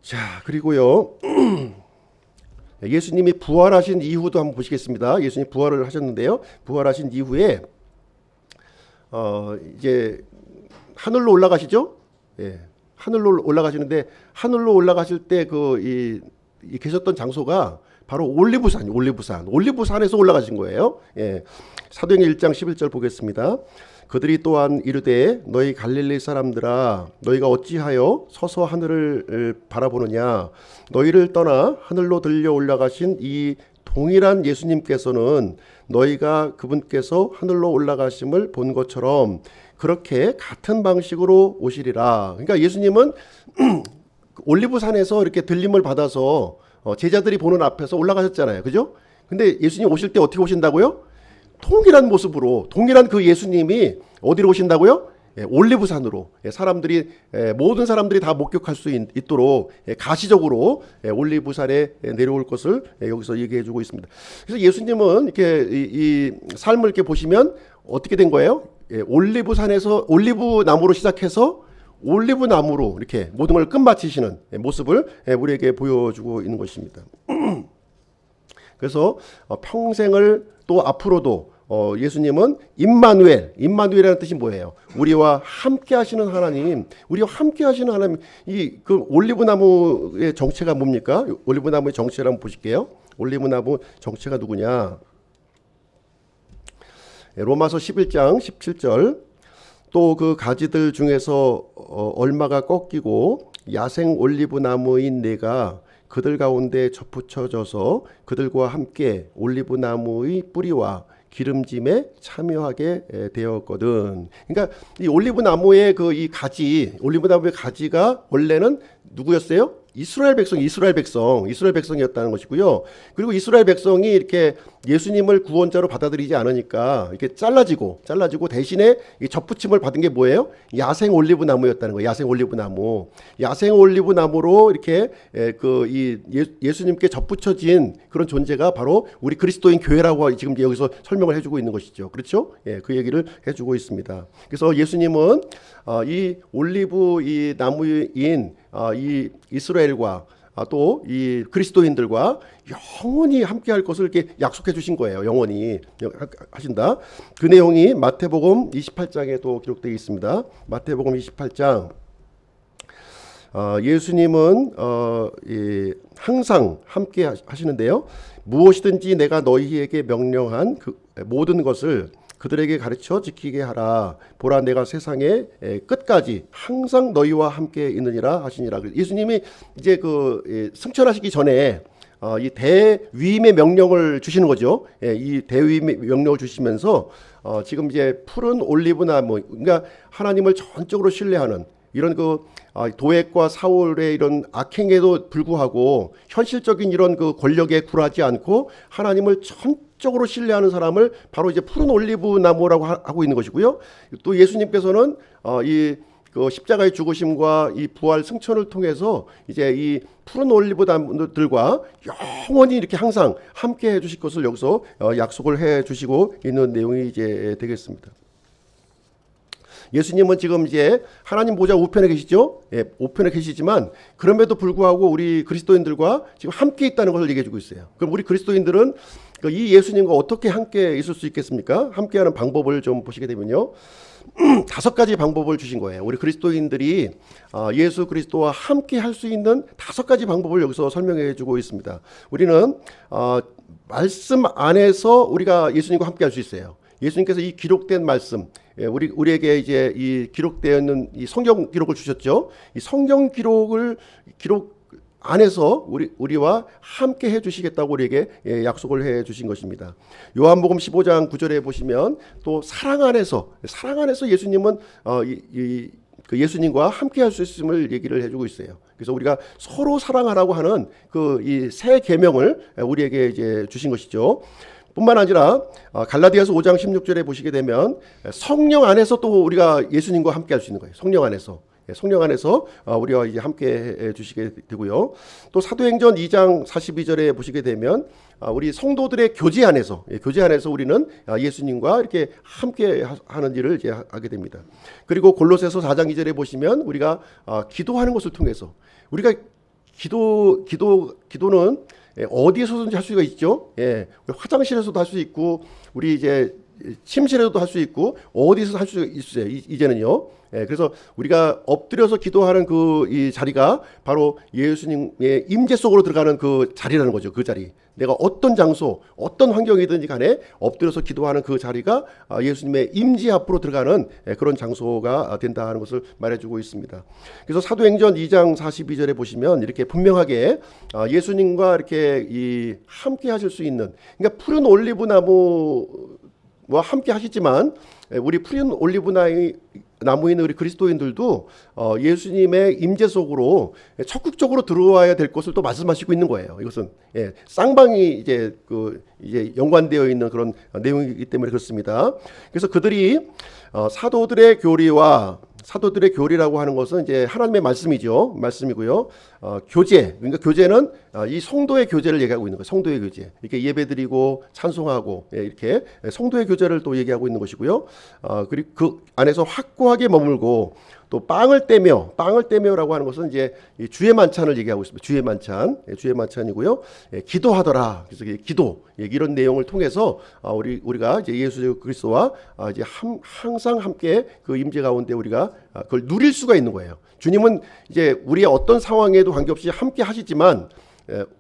자, 그리고요. 예수님이 부활하신 이후도 한번 보시겠습니다. 예수님 부활을 하셨는데요. 부활하신 이후에 이제 하늘로 올라가시죠. 하늘로 올라가시는데, 하늘로 올라가실 때 이 계셨던 장소가 바로 올리브산에서 올라가신 거예요. 사도행전 1장 11절 보겠습니다. 그들이 또한 이르되 너희 갈릴리 사람들아, 너희가 어찌하여 서서 하늘을 바라보느냐? 너희를 떠나 하늘로 들려 올라가신 이 동일한 예수님께서는 너희가 그분께서 하늘로 올라가심을 본 것처럼 그렇게 같은 방식으로 오시리라. 그러니까 예수님은 올리브산에서 이렇게 들림을 받아서 제자들이 보는 앞에서 올라가셨잖아요. 그죠? 근데 예수님 오실 때 어떻게 오신다고요? 동일한 모습으로, 동일한 그 예수님이 어디로 오신다고요? 올리브산으로. 모든 사람들이 다 목격할 수 있도록 가시적으로 올리브산에 내려올 것을 여기서 얘기해 주고 있습니다. 그래서 예수님은 이렇게 이 삶을 이렇게 보시면 어떻게 된 거예요? 올리브산에서 올리브나무로 시작해서 올리브나무로 이렇게 모든 걸 끝마치시는 모습을 우리에게 보여주고 있는 것입니다. 그래서 평생을 또 앞으로도 예수님은 임마누엘이라는 뜻이 뭐예요? 우리와 함께 하시는 하나님, 이 그 올리브나무의 정체가 뭡니까? 올리브나무의 정체를 한번 보실게요. 올리브나무 정체가 누구냐? 로마서 11장 17절. 또 그 가지들 중에서 얼마가 꺾이고 야생 올리브나무인 내가 그들 가운데 접붙여져서 그들과 함께 올리브나무의 뿌리와 기름짐에 참여하게 되었거든. 그러니까 이 올리브나무의 올리브나무의 가지가 원래는 누구였어요? 이스라엘 백성이었다는 것이고요. 그리고 이스라엘 백성이 이렇게 예수님을 구원자로 받아들이지 않으니까 이렇게 잘라지고 대신에 접붙임을 받은 게 뭐예요? 야생 올리브나무였다는 거예요. 야생 올리브나무로 이렇게 예수님께 접붙여진 그런 존재가 바로 우리 그리스도인 교회라고 지금 여기서 설명을 해주고 있는 것이죠. 그렇죠? 그 얘기를 해주고 있습니다. 그래서 예수님은 이 올리브 이 나무인 이 이스라엘과 또 이 그리스도인들과 영원히 함께할 것을 이렇게 약속해 주신 거예요. 영원히 하신다. 그 내용이 마태복음 28장에도 기록되어 있습니다. 마태복음 28장. 예수님은 항상 함께 하시는데요. 무엇이든지 내가 너희에게 명령한 그 모든 것을 그들에게 가르쳐 지키게 하라. 보라, 내가 세상의 끝까지 항상 너희와 함께 있느니라 하시니라. 예수님이 이제 승천하시기 전에 이 대위임의 명령을 주시는 거죠. 예, 이 대위임의 명령을 주시면서 지금 이제 푸른 올리브나무, 그러니까 하나님을 전적으로 신뢰하는 이런 도액과 사울의 이런 악행에도 불구하고 현실적인 이런 권력에 굴하지 않고 하나님을 전적으로 신뢰하는 사람을 바로 이제 푸른 올리브 나무라고 하고 있는 것이고요. 또 예수님께서는 십자가의 죽으심과 이 부활 승천을 통해서 이제 이 푸른 올리브 나무들과 영원히 이렇게 항상 함께 해주실 것을 여기서 약속을 해주시고 있는 내용이 이제 되겠습니다. 예수님은 지금 이제 하나님 보좌 우편에 계시죠? 예, 우편에 계시지만 그럼에도 불구하고 우리 그리스도인들과 지금 함께 있다는 것을 얘기해 주고 있어요. 그럼 우리 그리스도인들은 이 예수님과 어떻게 함께 있을 수 있겠습니까? 함께하는 방법을 좀 보시게 되면요. 5가지 방법을 주신 거예요. 우리 그리스도인들이 예수 그리스도와 함께 할 수 있는 5가지 방법을 여기서 설명해 주고 있습니다. 우리는 말씀 안에서 우리가 예수님과 함께 할 수 있어요. 예수님께서 이 기록된 말씀, 우리에게 이제 이 기록되어 있는 이 성경 기록을 주셨죠. 이 성경 기록 안에서 우리와 함께 해주시겠다고 우리에게 약속을 해주신 것입니다. 요한복음 15장 9절에 보시면 또 사랑 안에서 예수님은 예수님과 함께 할 수 있음을 얘기를 해주고 있어요. 그래서 우리가 서로 사랑하라고 하는 이 새 계명을 우리에게 이제 주신 것이죠. 뿐만 아니라 갈라디아서 5장 16절에 보시게 되면 성령 안에서 또 우리가 예수님과 함께 할 수 있는 거예요. 성령 안에서 우리와 이제 함께 해 주시게 되고요. 또 사도행전 2장 42절에 보시게 되면 우리 성도들의 교제 안에서 우리는 예수님과 이렇게 함께 하는 일을 이제 하게 됩니다. 그리고 골로새서 4장 2절에 보시면 우리가 기도하는 것을 통해서 우리가 기도는 어디에서든지 할 수가 있죠. 예, 화장실에서도 할 수 있고 우리 이제 침실에서도 할 수 있고 어디서 할 수 있어요. 이제는요. 예, 그래서 우리가 엎드려서 기도하는 이 자리가 바로 예수님의 임재 속으로 들어가는 그 자리라는 거죠. 그 자리. 내가 어떤 장소, 어떤 환경이든지 간에 엎드려서 기도하는 그 자리가 예수님의 임재 앞으로 들어가는 그런 장소가 된다는 것을 말해주고 있습니다. 그래서 사도행전 2장 42절에 보시면 이렇게 분명하게 예수님과 이렇게 함께 하실 수 있는, 그러니까 푸른 올리브 나무와 함께 하시지만 우리 푸른 올리브 나무에 있는 우리 그리스도인들도 예수님의 임재 속으로 적극적으로 들어와야 될 것을 또 말씀하시고 있는 거예요. 이것은 쌍방이 이제 연관되어 있는 그런 내용이기 때문에 그렇습니다. 그래서 그들이 사도들의 교리라고 하는 것은 이제 하나님의 말씀이고요. 교제, 그러니까 교제는 이 성도의 교제를 얘기하고 있는 거예요. 성도의 교제. 이렇게 예배드리고 찬송하고 이렇게 성도의 교제를 또 얘기하고 있는 것이고요. 그리고 그 안에서 확고하게 머물고 또 빵을 떼며라고 하는 것은 이제 주의 만찬을 얘기하고 있습니다. 주의 만찬이고요. 기도하더라. 그래서 기도 이런 내용을 통해서 우리가 이제 예수 그리스도와 이제 항상 함께 그 임재 가운데 우리가 그걸 누릴 수가 있는 거예요. 주님은 이제 우리의 어떤 상황에도 관계없이 함께 하시지만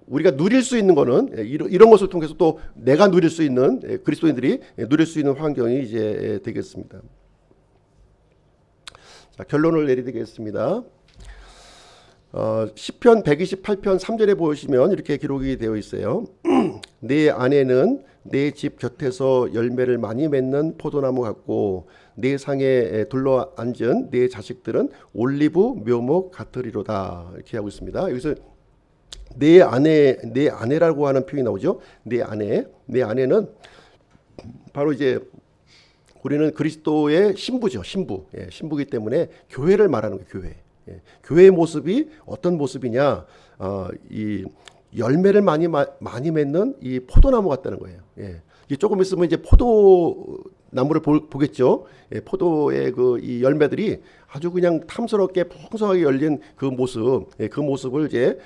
우리가 누릴 수 있는 거는 이런 것을 통해서 또 내가 누릴 수 있는 그리스도인들이 누릴 수 있는 환경이 이제 되겠습니다. 자, 결론을 내리겠습니다. 시편 128편 3절에 보시면 이렇게 기록이 되어 있어요. 내 아내는 내 집 곁에서 열매를 많이 맺는 포도나무 같고 내 상에 둘러앉은 내 자식들은 올리브 묘목 같으리로다. 이렇게 하고 있습니다. 여기서 내 아내라고 하는 표현이 나오죠. 내 아내는 바로 이제 우리는 그리스도의 신부죠. 신부이기 때문에 교회를 말하는 거예요. 교회. 교회의 모습이 어떤 모습이냐? 이 열매를 많이 맺는 이 포도나무 같다는 거예요. 조금 있으면 이제 포도나무를 보겠죠. 포도의 이 열매들이 아주 그냥 탐스럽게 풍성하게 열린 그 모습을 이제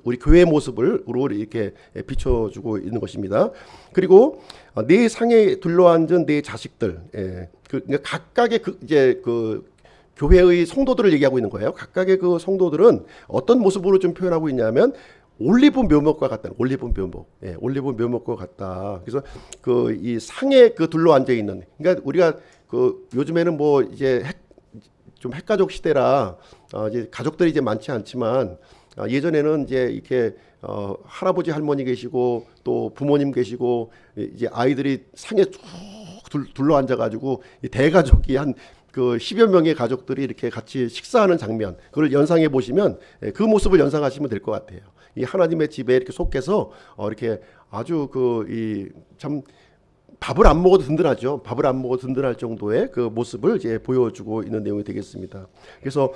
우리 교회의 모습으로 이렇게 비춰주고 있는 것입니다. 그리고 내 상에 둘러앉은 내 자식들, 그러니까 각각의 교회의 성도들을 얘기하고 있는 거예요. 각각의 그 성도들은 어떤 모습으로 좀 표현하고 있냐면 올리브 묘목과 같다. 올리브 묘목과 같다. 그래서 이 상에 둘러앉아 있는, 그러니까 우리가 요즘에는 이제 좀 핵가족 시대라 이제 가족들이 이제 많지 않지만 예전에는 이제 이렇게 할아버지 할머니 계시고 또 부모님 계시고 이제 아이들이 상에 쭉 둘러 앉아가지고 이 대가족이 한 그 10여 명의 가족들이 이렇게 같이 식사하는 장면, 그걸 연상해 보시면 그 모습을 연상하시면 될 것 같아요. 이 하나님의 집에 이렇게 속해서 이렇게 아주 참 밥을 안 먹어도 든든하죠. 밥을 안 먹어도 든든할 정도의 그 모습을 이제 보여주고 있는 내용이 되겠습니다. 그래서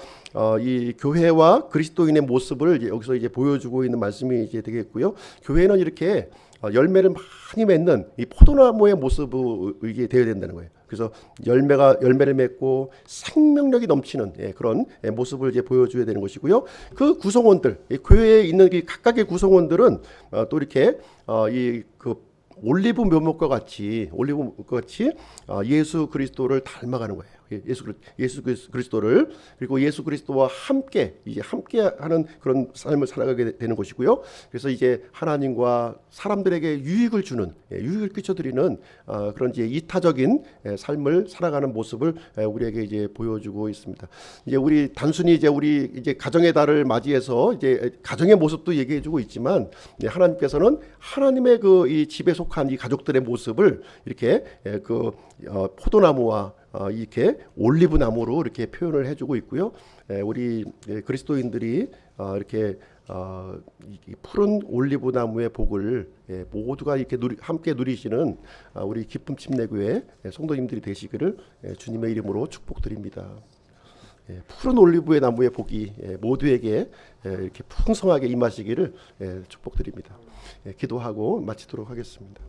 이 교회와 그리스도인의 모습을 이제 여기서 이제 보여주고 있는 말씀이 이제 되겠고요. 교회는 이렇게 열매를 많이 맺는 이 포도나무의 모습이 이게 되어야 된다는 거예요. 그래서 열매를 맺고 생명력이 넘치는 그런 모습을 이제 보여줘야 되는 것이고요. 그 구성원들, 교회에 있는 이 각각의 구성원들은 또 이렇게 그 올리브 묘목과 같이 예수 그리스도를 닮아가는 거예요. 예수 그리스도를, 그리고 예수 그리스도와 함께 하는 그런 삶을 살아가게 되는 것이고요. 그래서 이제 하나님과 사람들에게 유익을 끼쳐드리는 그런 이제 이타적인 삶을 살아가는 모습을 우리에게 이제 보여주고 있습니다. 이제 우리 단순히 우리 가정의 달을 맞이해서 이제 가정의 모습도 얘기해주고 있지만, 하나님께서는 하나님의 이 집에 속한 이 가족들의 모습을 이렇게 포도나무와 이렇게 올리브 나무로 이렇게 표현을 해주고 있고요. 우리 그리스도인들이 이렇게 푸른 올리브 나무의 복을 모두가 이렇게 함께 누리시는 우리 기쁨 침례교회 성도님들이 되시기를 주님의 이름으로 축복드립니다. 푸른 올리브의 나무의 복이 모두에게 이렇게 풍성하게 임하시기를 축복드립니다. 기도하고 마치도록 하겠습니다.